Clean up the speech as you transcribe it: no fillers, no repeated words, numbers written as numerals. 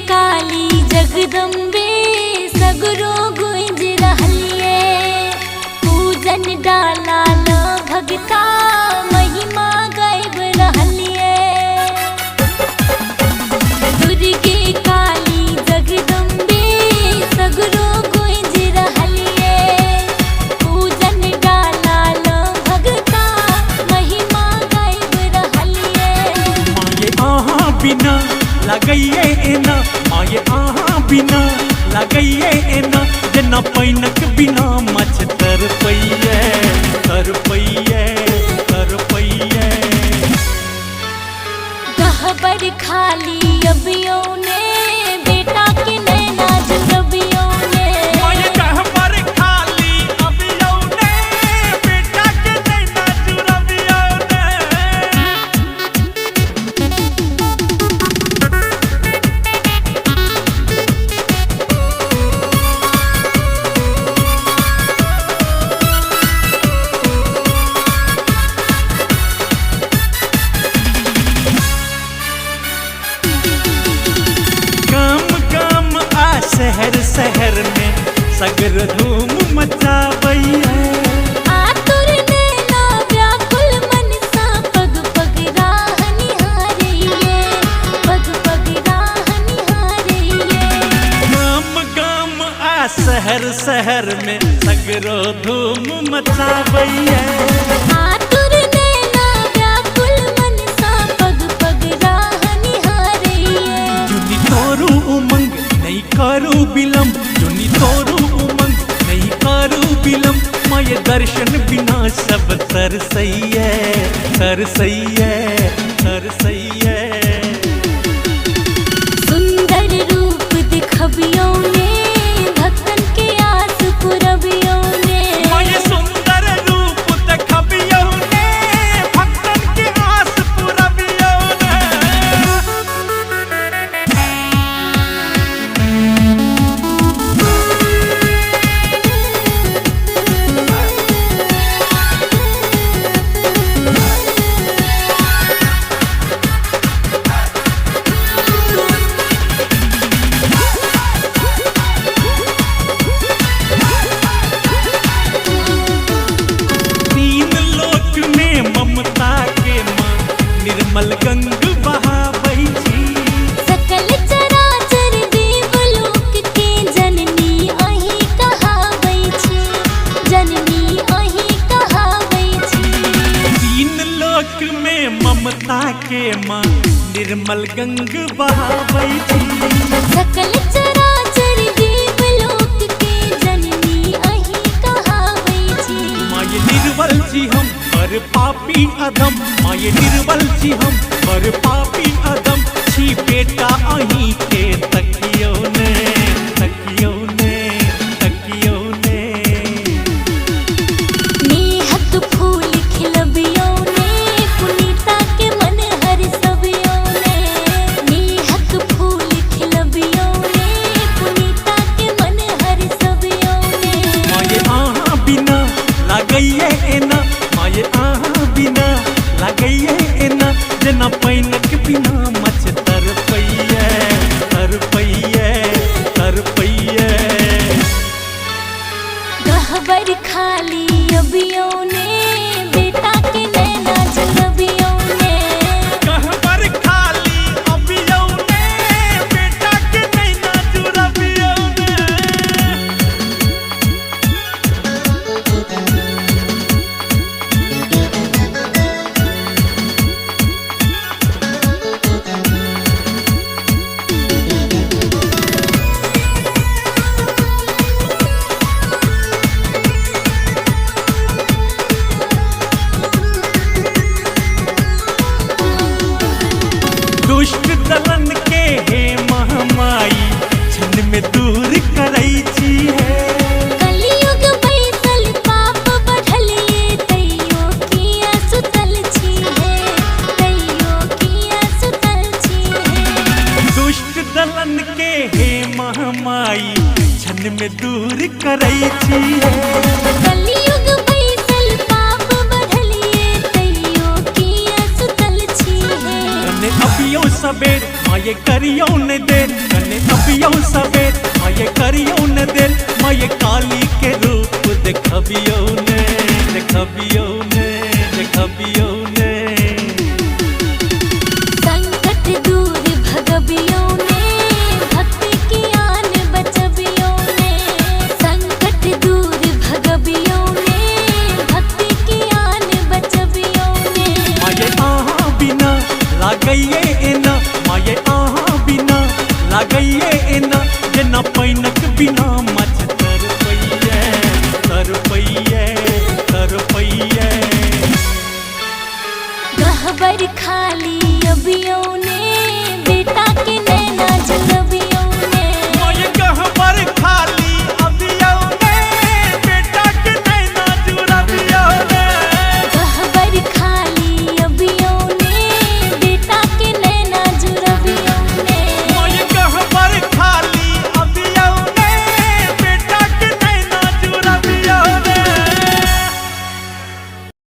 काली जगदम्बे सगरो गुंज रहलिए। पूजन डाला न भगता महिमा गायब रहलिए। दुर्गे काली जगदम्बे सगरो गुंज रहलिए। पूजन डाला न भगता महिमा गायब रहलिए। माये आहा बिना लगइए एना, माये आहा बिना लगइए एना, जना पैनक बिना मछ तर पइए तर पइए तर पइए। गहबर खाली अबियों ने बेटा के नैना जुरबियों ने। माये गहबर खाली अबियों ने बेटा के नैना जुरबियों ने। शहर शहर में सगर धूम मचावैया। आतुर नैना व्याकुल मनसा पग पग राह निहारिए। पग पग राह निहारिए। गाम गाम आ शहर शहर में सगरो धूम मचावैया। आतुर नैना व्याकुल मनसा पग पग राह निहारिए। जुनी तोरू उमंग नहीं करू बिलम, जुनी तोरू उमंग नहीं करू बिलम। माये दर्शन बिना सब तरसइए तरसइए तरसइए। सुंदर रूप दिखबियों ने भक्तन के आस पुरबियों ने। माये सुंदर रूप दिखबियों ने भक्तन के आस पुरबियों ने। निर्मल गंग बहावै छी। सकल चराचर देवलोक के जननी अहि कहावै छी। जननी अहि कहावै छी। तीन लोक में ममता के माँ निर्मल गंग बहावै छी। सकल चराचर देवलोक के जननी अहि कहावै छी। माये निर्बल छी हम पर पापी अधम, माये निर्बल छी हम पर पापी अधम। छी बेटा अहीं के तकियो ने तकियो ने तकियो ने। नेहक फूल खिलबियों ने पुनीता के मन हरसबियों ने। नेहक फूल खिलबियों ने पुनीता के मन हरसबियों ने। माये आहा बिना लगइए एना, माये आहा बिना लगइए एना, जना पैनक बिना मछ तर पइए तर पइए तर पइए। गहबर खाली अबियों ने बेटा के नैना जुरबियों ने। गहबर खाली अबियों ने बेटा के नैना जुरबियों ने। दुष्ट दलन के हे महामाई छन में दूर करई छी है। कलियुग बैसल पाप बढ़लिए तैयो किया सुतल छी है। तैयो किया सुतल छी है। दुष्ट दलन के हे महामाई छन में दूर करई छी है। कलियुग बैसल पाप बढ़लिए तैयो किया सुतल छी है। कने अबियो सबेर माये करियो न देर, कने अबियो सबेर माये करियो न देर, माये काली के रूप देखबियो ने, देखबियो ने, देखबियो ने। संकट दूर भगबियो ने, भक्ति की आन बचबियो ने। संकट दूर भगबियो ने, भक्ति की आन बचबियो ने। माये आहा बिना लागइए एना, माये आहा बिना लागइए एना, जना पैनक बिना मच तरपइए, तरपइए, तरपइए। गहबर खाली अबियो ने,